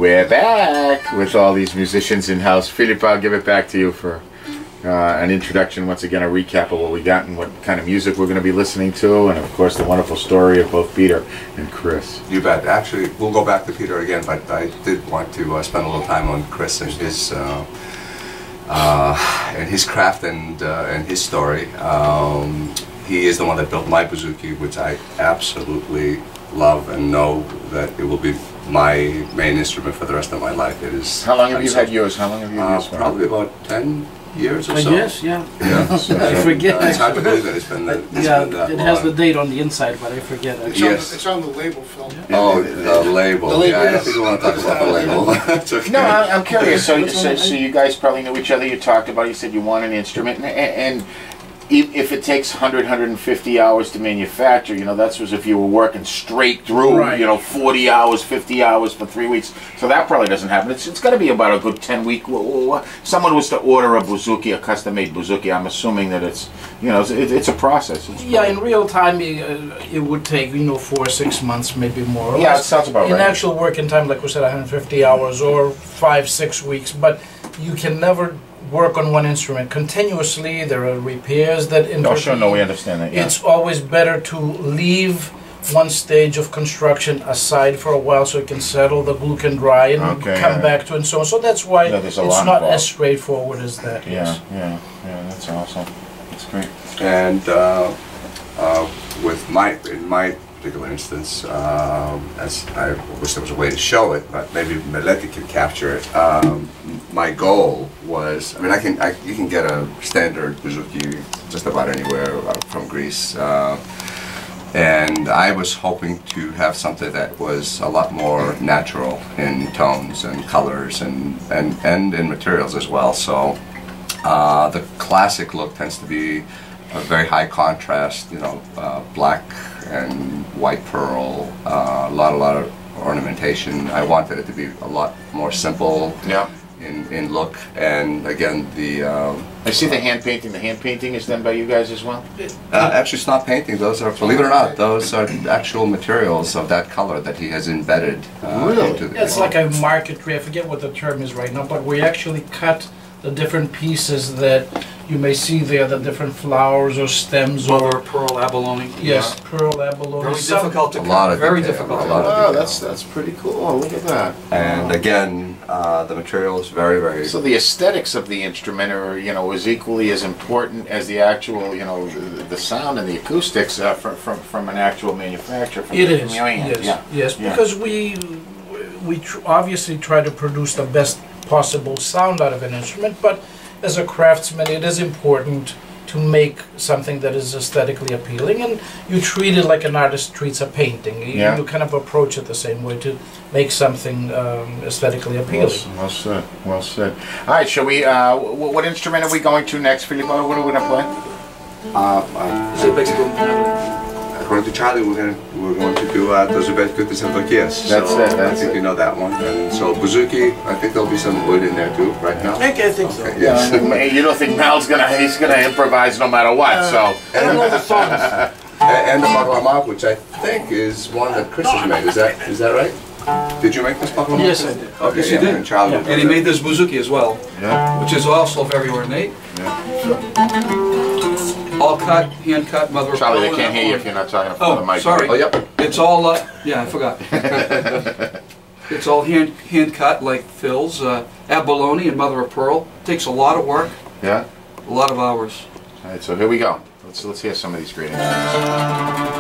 We're back with all these musicians in-house. Philip, I'll give it back to you for an introduction, once again, a recap of what we got and what kind of music we're going to be listening to, and of course the wonderful story of both Peter and Chris. You bet. Actually, we'll go back to Peter again, but I did want to spend a little time on Chris and his craft and his story. He is the one that built my bouzouki, which I absolutely love and know that it will be my main instrument for the rest of my life. It is. How long have you had yours? How long have you used? Probably about 10 years or so. Yes, yeah. Yeah. I forget. It's hard to believe that it's been that. It has the date on the inside, but I forget. Yes. It's on the label, Phil. Yeah. Oh, the label. The label. Yeah, I don't think we want to talk about the label. It's okay. No, I'm curious. So you guys probably know each other. You talked about. You said you want an instrument, and if it takes 100, 150 hours to manufacture, you know, that's as if you were working straight through, right. You know, 40 hours, 50 hours for 3 weeks. So that probably doesn't happen. It's got to be about a good 10-week. Someone was to order a bouzouki, a custom-made bouzouki. I'm assuming that it's, you know, it's a process. Yeah, in real time, it would take, you know, 4 or 6 months, maybe more or less. Yeah, it sounds about right. In actual working time, like we said, 150 hours or 5, 6 weeks, but you can never work on one instrument continuously. There are repairs that intervene. Oh, sure, no, we understand that. Yeah. It's always better to leave one stage of construction aside for a while so it can settle, the glue can dry, and come back to it and so on. So that's why it's not as straightforward as that. Yeah, yeah, that's awesome. That's great. And in my particular instance, as I wish there was a way to show it, but maybe Meleti could capture it. My goal was, I mean, you can get a standard bouzouki just about anywhere from Greece, and I was hoping to have something that was a lot more natural in tones and colors and in materials as well. So the classic look tends to be a very high contrast, you know, black and white pearl, a lot of ornamentation. I wanted it to be a lot more simple. Yeah. In look, and again I see the hand painting. The hand painting is done by you guys as well? actually it's not painting, those are, believe it or not, those are actual materials of that color that he has embedded into the It's like a marquetry, I forget what the term is right now, but we actually cut the different pieces that you may see there, the different flowers or stems or pearl abalone. yes, pearl abalone. Very difficult to a lot cut. of Very detail, difficult. a lot of Oh, detail. that's pretty cool. Look at that. And again, the material is very. So the aesthetics of the instrument are, you know, is equally as important as the actual, you know, the sound and the acoustics from an actual manufacturer. From It from is, your hand. yes, Yeah. yes, Yeah. because we obviously try to produce the best possible sound out of an instrument, but as a craftsman, it is important to make something that is aesthetically appealing, and you treat it like an artist treats a painting. You kind of approach it the same way to make something aesthetically appealing. Well said. Well said. All right, shall we? What instrument are we going to next, Filippo? What are we going to play? According to Charlie, we're going to do the Zempekiko to Eudokias. That's it. I think you know that one. And so bouzouki, I think there'll be some wood in there too, right now. I think so. Okay, yes. You don't think Mal's he's gonna improvise no matter what? So. I don't know the songs. And the baklava, which I think is one that Chris has made. Is that right? Did you make this baklava? Yes, I did. Okay, Yes, you yeah, did. And Charlie. And he made this bouzouki as well, Yeah. which is also very ornate. All cut, hand cut, mother of Charlie, they pearl can't and hear you if you're not talking in front of the mic. sorry. Oh, yep. It's all, yeah, I forgot. It's all hand cut like Phil's. Abalone and mother of pearl. Takes a lot of work, Yeah. a lot of hours. All right, so here we go. Let's hear some of these great instruments.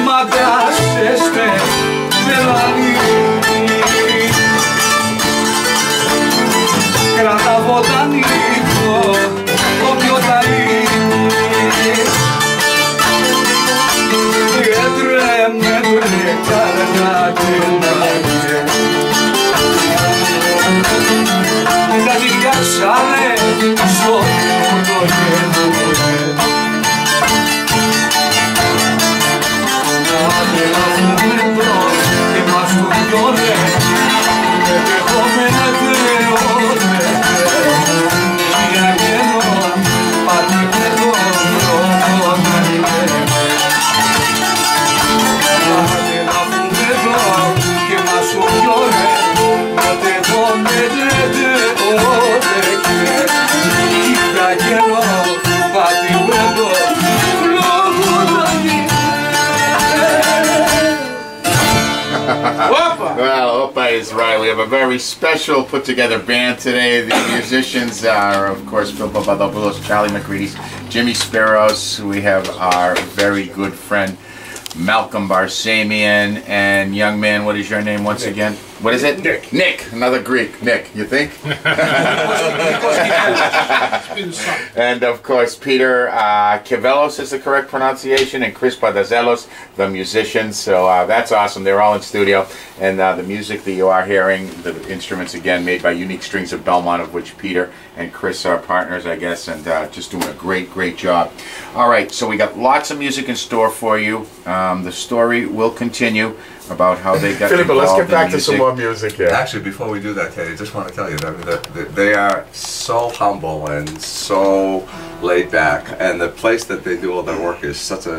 Maggas, κράτα Botaniko, όποιο τα είναι. Έτρεμε βρε καρδιά και μάγε, τα διάσανε στο πορτογέννο. Well, Opa is right. We have a very special put-together band today. The musicians are, of course, Phil Papadopoulos, Charlie McCready, Jimmy Spiros. We have our very good friend Malcolm Barsamian, and young man, what is your name once again? What is it? Nick. Nick, another Greek. Nick, you think? And of course, Peter Kyvelos is the correct pronunciation, and Chris Padazelos, the musicians. So that's awesome. They're all in studio, and the music that you are hearing, the instruments again made by Unique Strings of Belmont, of which Peter and Chris are partners, I guess, and just doing a great job. All right, so we got lots of music in store for you. The story will continue about how they got Philippa, let's get back to music. some more music here. Actually, before we do that, Teddy, I just want to tell you that they are so humble and so laid back, and the place that they do all their work is such a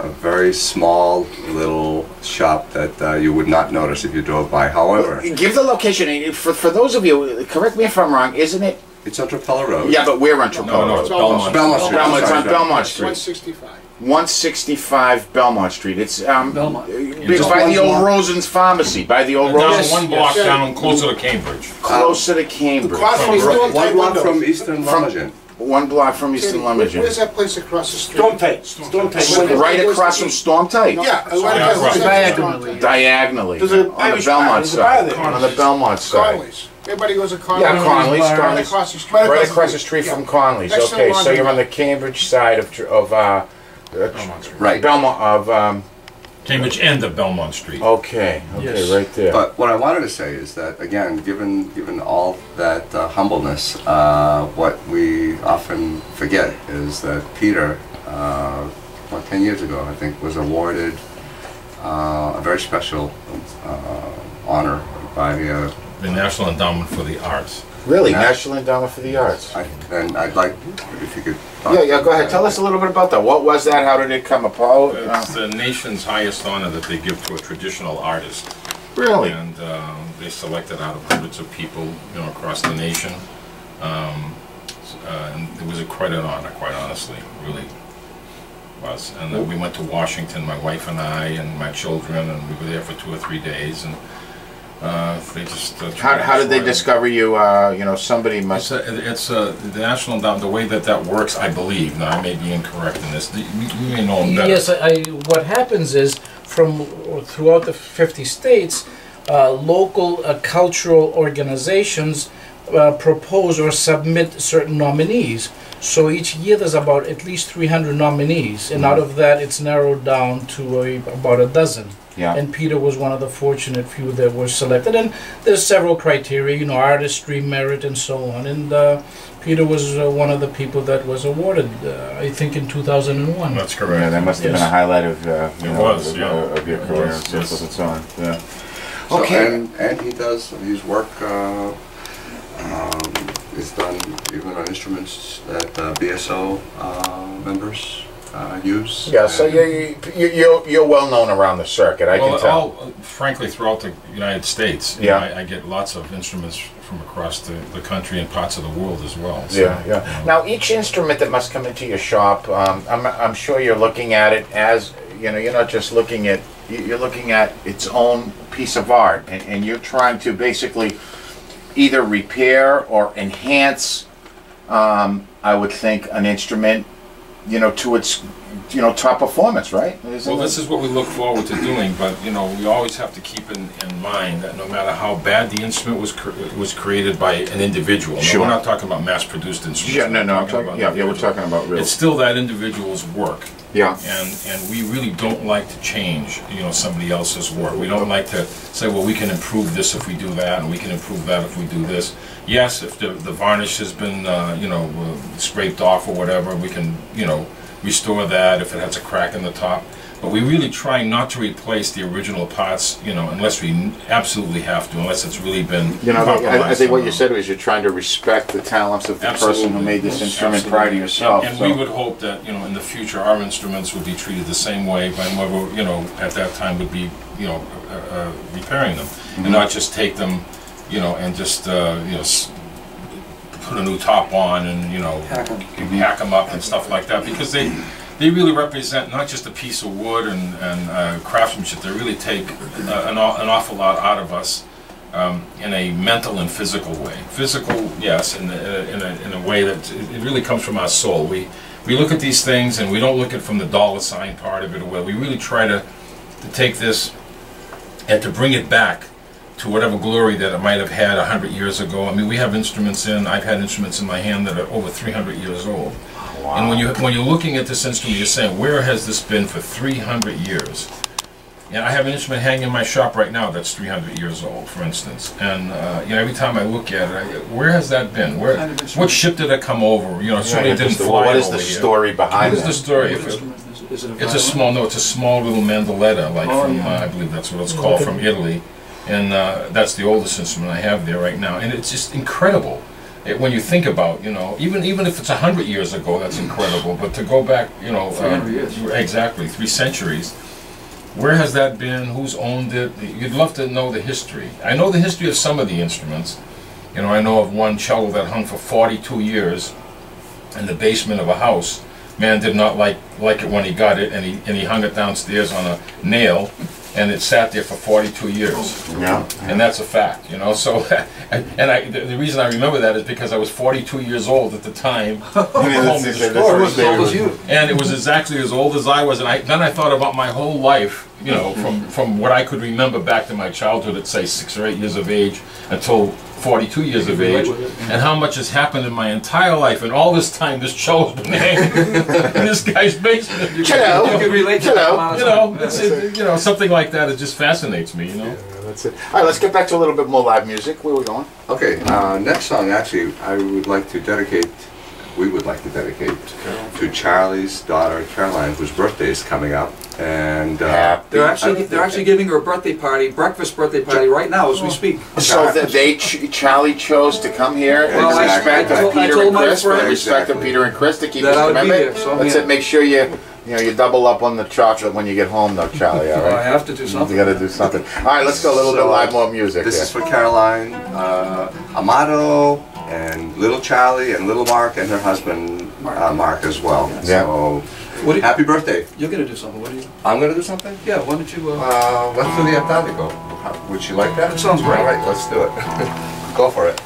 a very small little shop that you would not notice if you drove by. However, Give the location for those of you. Correct me if I'm wrong. Isn't it? it's on Trapella Road. Yeah, but we're on Trapella No, Road. it's Belmont. Belmont Street. Belmont, it's on Sorry. Belmont Street. 165. 165 Belmont Street. It's Belmont. It's by the old Rosen's Pharmacy. By the old Down Rosen's. one block down closer to Cambridge. Closer to Cambridge. Across from Stone One Tight block Windows. from Eastern Limoges. One block from Eastern Where's Limoges. that place across the street? Stone Tight. Stone Tight. Right across from Storm Tight. Yeah, Diagonally. Diagonally. There's an On the Irish bar, Belmont there's a bar side. there. On the Belmont side. Conley's. Everybody goes to Conley's. Yeah, Conley's. Right Conley's. across the street. Right across the street from Conley's. Next to Okay, the so you're on the laundromat. Cambridge side of Belmont Street. Right. Belmont of Cambridge end of Belmont Street. okay, Yes. right there. But what I wanted to say is that, again, given all that humbleness, what we often forget is that Peter, 10 years ago, I think, was awarded a very special honor by, The National Endowment for the Arts. Really, National Endowment for the Arts. and I'd like if you could talk. Yeah, go ahead. Tell us a little bit about that. What was that? How did it come about? It's the nation's highest honor that they give to a traditional artist. Really? And they selected out of hundreds of people, across the nation. And it was quite an honor, quite honestly, really was. And then we went to Washington, my wife and I, and my children, and we were there for 2 or 3 days. And they just How did they discover you? Somebody must. It's the National Endowment. The way that works, I believe. Now I may be incorrect in this. You may know better. Yes, what happens is from throughout the 50 states, local cultural organizations propose or submit certain nominees. So each year there's about at least 300 nominees, and out of that it's narrowed down to about a dozen. Yeah. And Peter was one of the fortunate few that were selected. And there's several criteria, you know, artistry, merit, and so on. And Peter was one of the people that was awarded, I think, in 2001. That's correct. Yeah, that must have been a Yes. highlight of, was, yeah. of your It career was, and so yes. forth and so on. Yeah. So, Okay. and he does his work is done even on instruments that BSO members use. Yeah, so you're well known around the circuit, I can tell. Frankly, throughout the United States, you Yeah. know, I get lots of instruments from across the country and parts of the world as well. So, Yeah, yeah. you know. Now, each instrument that must come into your shop, I'm sure you're looking at it as, you know, you're not just looking at, you're looking at its own piece of art, and you're trying to basically either repair or enhance, I would think, an instrument, you know, to its, you know, top performance, right? Well, this is what we look forward to doing, but you know, we always have to keep in mind that no matter how bad the instrument was created by an individual. Sure. No, we're not talking about mass-produced instruments. Yeah, no, We're I'm talking, about yeah, we're individuals. talking about real. It's still that individual's work. Yeah. And we really don't like to change, you know, somebody else's work. We don't like to say, well, we can improve this if we do that, and we can improve that if we do this. Yes, if the varnish has been, you know, scraped off or whatever, we can, you know, restore that if it has a crack in the top. But we really try not to replace the original parts, you know, unless we absolutely have to, unless it's really been You know, I compromised think what you somehow. said was you're trying to respect the talents of the person who Absolutely. made this instrument Absolutely. prior to yourself. And so. we would hope that, you know, in the future, our instruments would be treated the same way by whoever, you know, at that time would be, you know, repairing them. And not just take them, you know, and just, you know, put a new top on and, you know, hack them up and stuff like that. Because they really represent not just a piece of wood and craftsmanship. They really take an awful lot out of us. In a mental and physical way. Physical, yes, in a way that it really comes from our soul. We look at these things and we don't look at it from the dollar sign part of it, or we really try to take this and to bring it back to whatever glory that it might have had 100 years ago. I mean, we have instruments I've had instruments in my hand that are over 300 years old. Wow. And when you're looking at this instrument, you're saying, where has this been for 300 years? And I have an instrument hanging in my shop right now that's 300 years old, for instance. And you know, every time I look at it, where has that been? What ship did it come over? You know, certainly didn't fly what is over the here. story behind What is the that? story? What instrument is it? Is it a It's a violin? small, no, it's a small little mandoletta, like Oh, from, yeah. I believe that's what it's called, from Italy. And that's the oldest instrument I have there right now. And it's just incredible. When you think about, you know, even if it's 100 years ago, that's incredible. But to go back, you know, 300 years. Exactly, 3 centuries. Where has that been? Who's owned it? You'd love to know the history. I know the history of some of the instruments. You know, I know of one cello that hung for 42 years in the basement of a house. Man did not like it when he got it, and he hung it downstairs on a nail, and it sat there for 42 years. Yeah. And that's a fact, you know. So, the reason I remember that is because I was 42 years old at the time. Almost as old as you. And it was exactly as old as I was, and then I thought about my whole life, you know, from what I could remember back to my childhood at say 6 or 8 years of age until 42 years of age, and how much has happened in my entire life, and all this time this show's been hanging in this guy's basement. You can relate to that amount You of know, time. you know, something like that. It just fascinates me, you know. Yeah, that's it. All right, let's get back to a little bit more live music. Where are we going? Okay, next song actually we would like to dedicate to Charlie's daughter Caroline, whose birthday is coming up, and They're actually giving her a birthday party, breakfast birthday party right now as we speak. So that Charlie chose to come here in Well, I- respect I of told- I Peter told and my Chris, friend- in respect of Peter and Chris to keep That this I would be commitment. here, so I'm Let's here. make sure you double up on the chocolate when you get home, though, Charlie. All Well, I right. have to do You something. got to do something. All right, let's go a little bit live, more music. this here. is for Caroline, Amato, and little Charlie, and little Mark, and her husband Mark as well. Yeah. So What do you, happy birthday! you're going to do something. What do you? I'm gonna do something. Yeah, why don't you? Let's do the Botaniko. Would you like that? That sounds great. All right, let's do it. Go for it.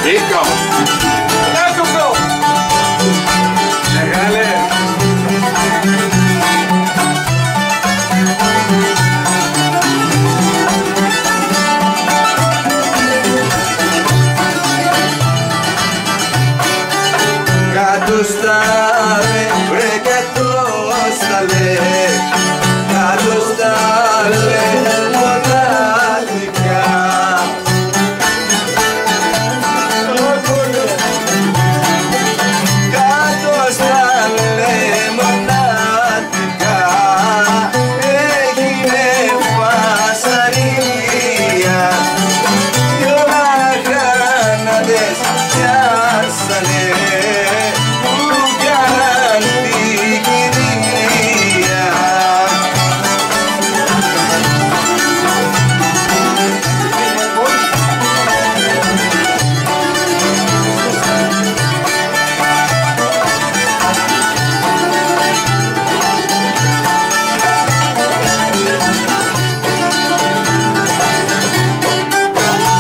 Keep going. Άκουκο! Μεγάλε! Κάτω στάλε, βρε κάτω στάλε, κάτω στάλε, μοναδικά. Κάτω στάλε, μοναδικά, έγινε φασαρία. Δυο μαχάναντες πιάσανε,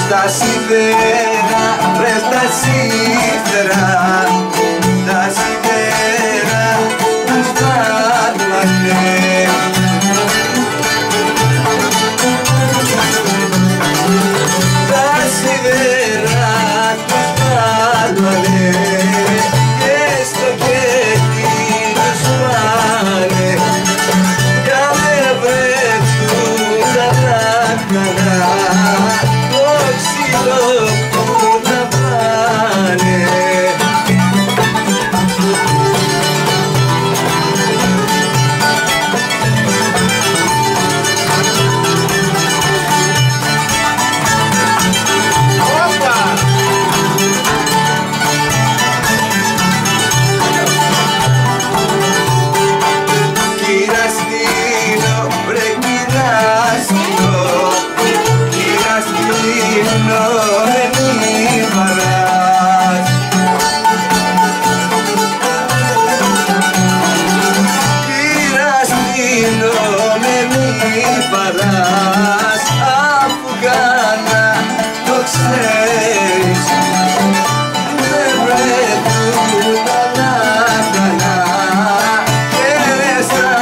στα σίδερα, ρε στα σίδερα, τα σίδερα τους βάλανε. Τα σίδερα τους βάλανε και στο κέφι τους πάνε, για δε βρεθούν τα δάκανα, το ξύλο που να πάνε. Κυραστίνο, βρε κυραστίνο, κυραστίνο, με μη βαράς. Κυραστίνο, με μη βαράς, αφού κάνα το ξέρεις, δεν βρεθούν τα λάκανα και στα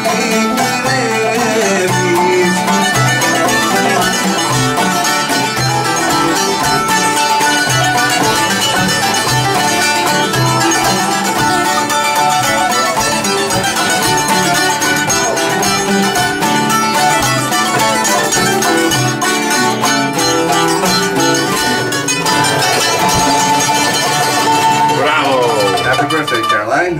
πικρεύεις. Bravo. Happy birthday, Caroline.